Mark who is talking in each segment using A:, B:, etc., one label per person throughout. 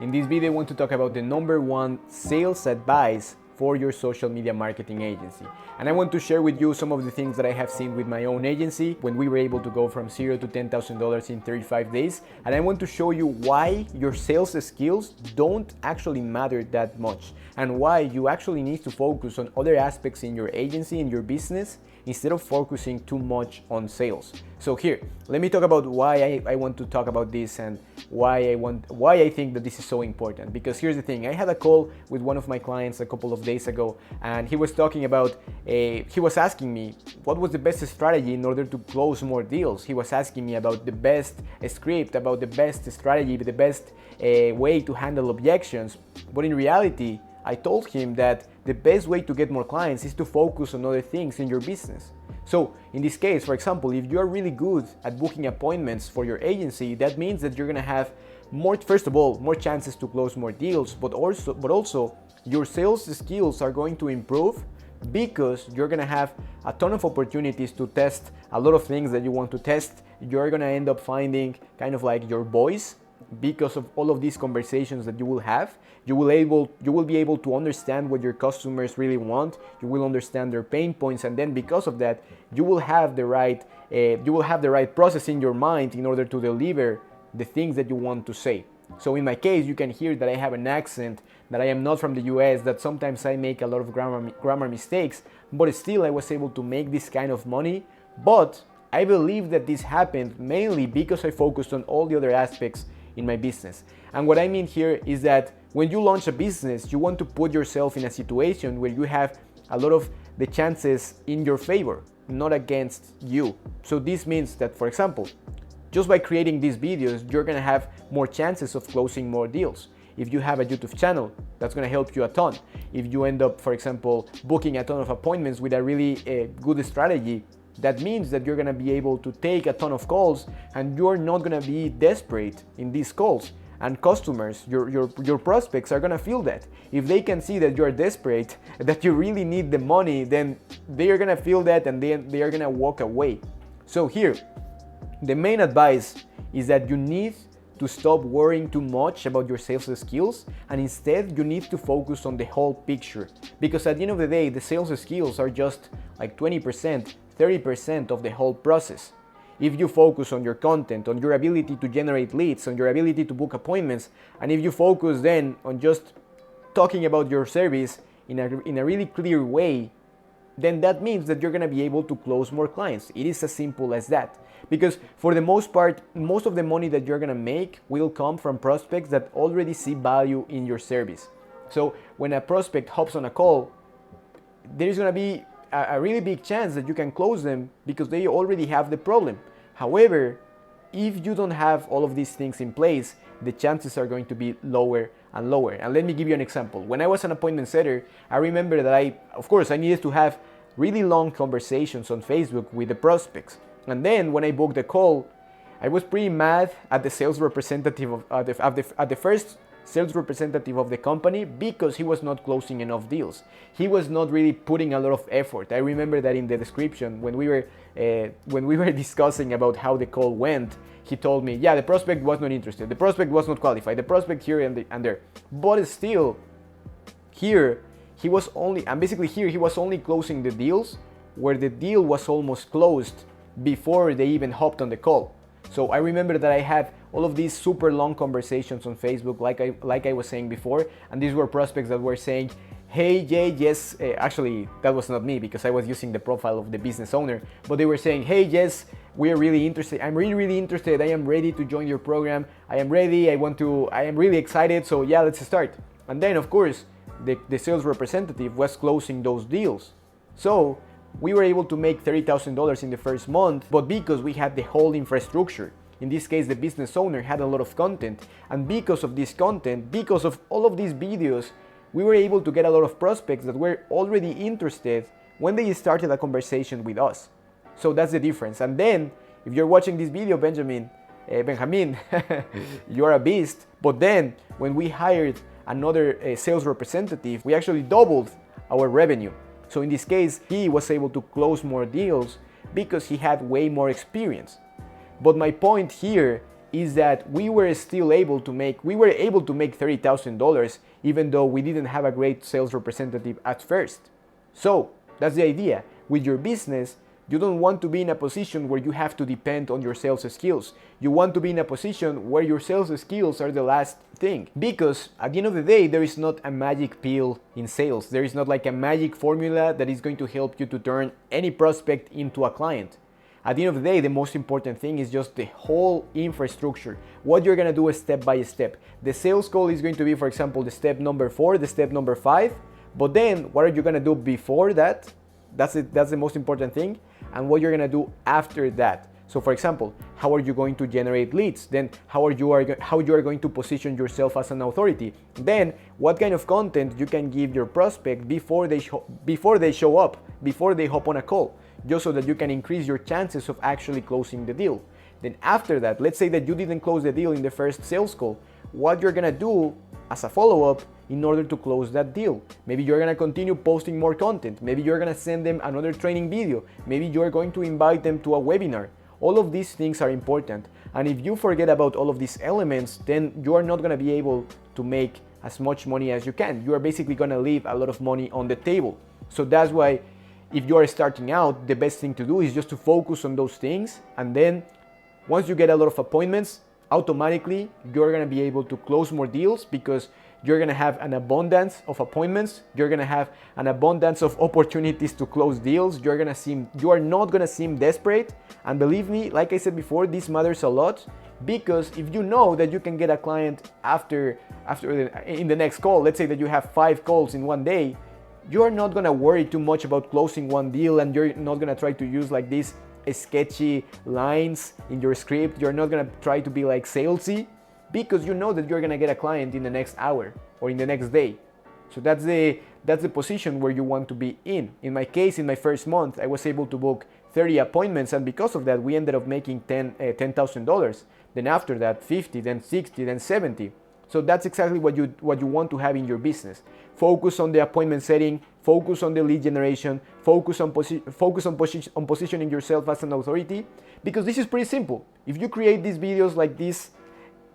A: In this video, I want to talk about the number one sales advice for your social media marketing agency. And I want to share with you some of the things that I have seen with my own agency when we were able to go from $0 to $10,000 in 35 days. And I want to show you why your sales skills don't actually matter that much and why you actually need to focus on other aspects in your agency, in your business, instead of focusing too much on sales. So here, let me talk about why I want to talk about this and why I think that this is so important. Because here's the thing, I had a call with one of my clients a couple of days ago, and he was talking about, he was asking me what was the best strategy in order to close more deals. He was asking me about the best script, about the best strategy, the best way to handle objections. But in reality, I told him that the best way to get more clients is to focus on other things in your business. So in this case, for example, if you're really good at booking appointments for your agency, that means that you're gonna have first of all, more chances to close more deals, but also your sales skills are going to improve because you're gonna have a ton of opportunities to test a lot of things that you want to test. You're gonna end up finding kind of like your voice because of all of these conversations that you will have. You will be able to understand what your customers really want. You will understand their pain points, and then because of that, you will have the right process in your mind in order to deliver the things that you want to say. So in my case, you can hear that I have an accent, that I am not from the US, that sometimes I make a lot of grammar mistakes, but still I was able to make this kind of money. But I believe that this happened mainly because I focused on all the other aspects in my business. And what I mean here is that when you launch a business, you want to put yourself in a situation where you have a lot of the chances in your favor, not against you. So this means that, for example, just by creating these videos, you're gonna have more chances of closing more deals. If you have a YouTube channel, that's gonna help you a ton. If you end up, for example, booking a ton of appointments with a really good strategy, that means that you're gonna be able to take a ton of calls and you're not gonna be desperate in these calls. And customers, your prospects are gonna feel that. If they can see that you're desperate, that you really need the money, then they are gonna feel that and then they are gonna walk away. So here, the main advice is that you need to stop worrying too much about your sales skills, and instead you need to focus on the whole picture. Because at the end of the day, the sales skills are just like 20%, 30% of the whole process. If you focus on your content, on your ability to generate leads, on your ability to book appointments, and if you focus then on just talking about your service in a really clear way, then that means that you're gonna be able to close more clients. It is as simple as that. Because for the most part, most of the money that you're gonna make will come from prospects that already see value in your service. So when a prospect hops on a call, there's gonna be a really big chance that you can close them because they already have the problem. However, if you don't have all of these things in place, the chances are going to be lower and lower. And let me give you an example. When I was an appointment setter, I remember that I needed to have really long conversations on Facebook with the prospects. And then when I booked the call, I was pretty mad at the sales representative at the first sales representative of the company because he was not closing enough deals. He was not really putting a lot of effort. I remember that in the description when we were discussing about how the call went, he told me, yeah, the prospect was not interested, the prospect was not qualified, the prospect here and there. But still, here he was only closing the deals where the deal was almost closed before they even hopped on the call. So I remember that I had all of these super long conversations on Facebook, like I was saying before, and these were prospects that were saying, hey Jay, yes, actually that was not me because I was using the profile of the business owner, but they were saying, hey, yes, we're really interested, I'm really interested, I am ready to join your program, I am ready, I am really excited, so yeah, let's start. And then of course, the sales representative was closing those deals. So we were able to make $30,000 in the first month, but because we had the whole infrastructure. In this case, the business owner had a lot of content, and because of this content, because of all of these videos, we were able to get a lot of prospects that were already interested when they started a conversation with us. So that's the difference. And then, if you're watching this video, Benjamin, you're a beast. But then, when we hired another sales representative, we actually doubled our revenue. So in this case, he was able to close more deals because he had way more experience. But my point here is that we were able to make $30,000 even though we didn't have a great sales representative at first. So that's the idea. With your business, you don't want to be in a position where you have to depend on your sales skills. You want to be in a position where your sales skills are the last thing. Because at the end of the day, there is not a magic pill in sales. There is not like a magic formula that is going to help you to turn any prospect into a client. At the end of the day, the most important thing is just the whole infrastructure. What you're gonna do step by step. The sales call is going to be, for example, the step number 4, the step number 5. But then, what are you gonna do before that? That's the most important thing. And what you're gonna do after that. So for example, how are you going to generate leads? Then how you are going to position yourself as an authority? Then what kind of content you can give your prospect before they show up, before they hop on a call, just so that you can increase your chances of actually closing the deal. Then after that, let's say that you didn't close the deal in the first sales call. What you're gonna do as a follow-up in order to close that deal. Maybe you're gonna continue posting more content. Maybe you're gonna send them another training video. Maybe you're going to invite them to a webinar. All of these things are important. And if you forget about all of these elements, then you are not gonna be able to make as much money as you can. You are basically gonna leave a lot of money on the table. So that's why if you are starting out, the best thing to do is just to focus on those things. And then once you get a lot of appointments, automatically you're gonna be able to close more deals because you're gonna have an abundance of appointments. You're gonna have an abundance of opportunities to close deals. You are not gonna seem desperate. And believe me, like I said before, this matters a lot because if you know that you can get a client in the next call, let's say that you have 5 calls in one day, you're not gonna worry too much about closing one deal, and you're not gonna try to use like these sketchy lines in your script. You're not gonna try to be like salesy, because you know that you're gonna get a client in the next hour or in the next day. So that's the position where you want to be in. In my case, in my first month, I was able to book 30 appointments, and because of that, we ended up making $10,000. Then after that, 50, then 60, then 70. So that's exactly what you want to have in your business. Focus on the appointment setting, focus on the lead generation, focus on positioning yourself as an authority, because this is pretty simple. If you create these videos like this,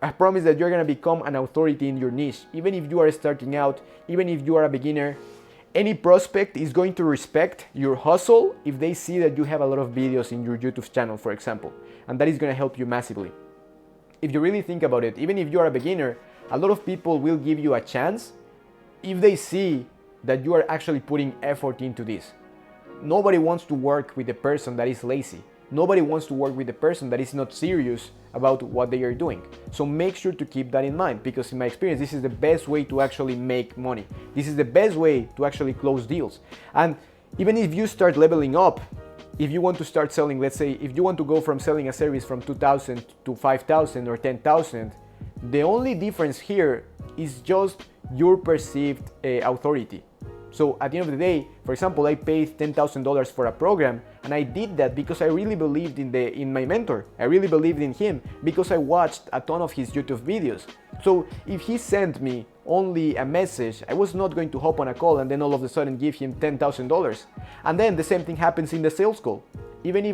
A: I promise that you're gonna become an authority in your niche. Even if you are starting out, even if you are a beginner, any prospect is going to respect your hustle if they see that you have a lot of videos in your YouTube channel, for example, and that is gonna help you massively. If you really think about it, even if you are a beginner, a lot of people will give you a chance if they see that you are actually putting effort into this. Nobody wants to work with a person that is lazy. Nobody wants to work with a person that is not serious about what they are doing. So make sure to keep that in mind, because in my experience, this is the best way to actually make money. This is the best way to actually close deals. And even if you start leveling up, if you want to start selling, let's say, if you want to go from selling a service from 2,000 to 5,000 or 10,000, the only difference here is just your perceived authority. So at the end of the day, for example, I paid $10,000 for a program, and I did that because I really believed in my mentor. I really believed in him because I watched a ton of his YouTube videos. So if he sent me only a message, I was not going to hop on a call and then all of a sudden give him $10,000. And then the same thing happens in the sales call. Even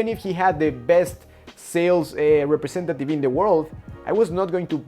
A: if he had the best sales representative in the world, I was not going to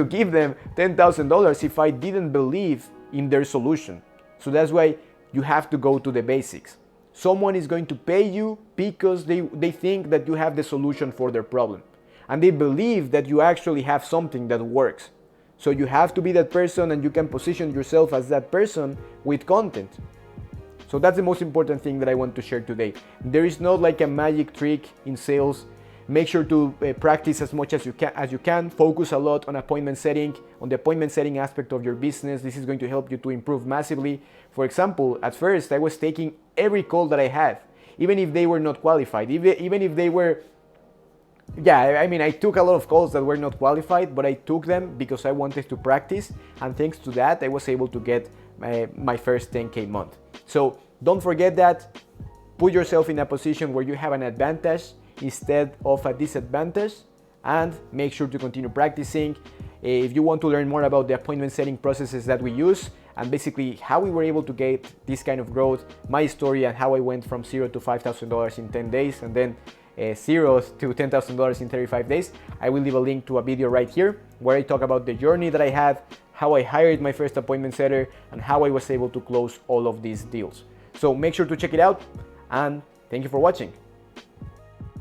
A: give them $10,000 if I didn't believe in their solution. So that's why you have to go to the basics. Someone is going to pay you because they think that you have the solution for their problem, and they believe that you actually have something that works. So you have to be that person, and you can position yourself as that person with content. So that's the most important thing that I want to share today. There is not like a magic trick in sales. Make sure to practice as much as you can. Focus a lot on appointment setting, on the appointment setting aspect of your business. This is going to help you to improve massively. For example, at first I was taking every call that I had, even if they were not qualified, even if they were, I took a lot of calls that were not qualified, but I took them because I wanted to practice, and thanks to that I was able to get my first 10K month. So don't forget that. Put yourself in a position where you have an advantage instead of a disadvantage, and make sure to continue practicing. If you want to learn more about the appointment setting processes that we use, and basically how we were able to get this kind of growth, my story and how I went from $0 to $5,000 in 10 days, and then 0 to $10,000 in 35 days, I will leave a link to a video right here where I talk about the journey that I had, how I hired my first appointment setter, and how I was able to close all of these deals. So make sure to check it out, and thank you for watching.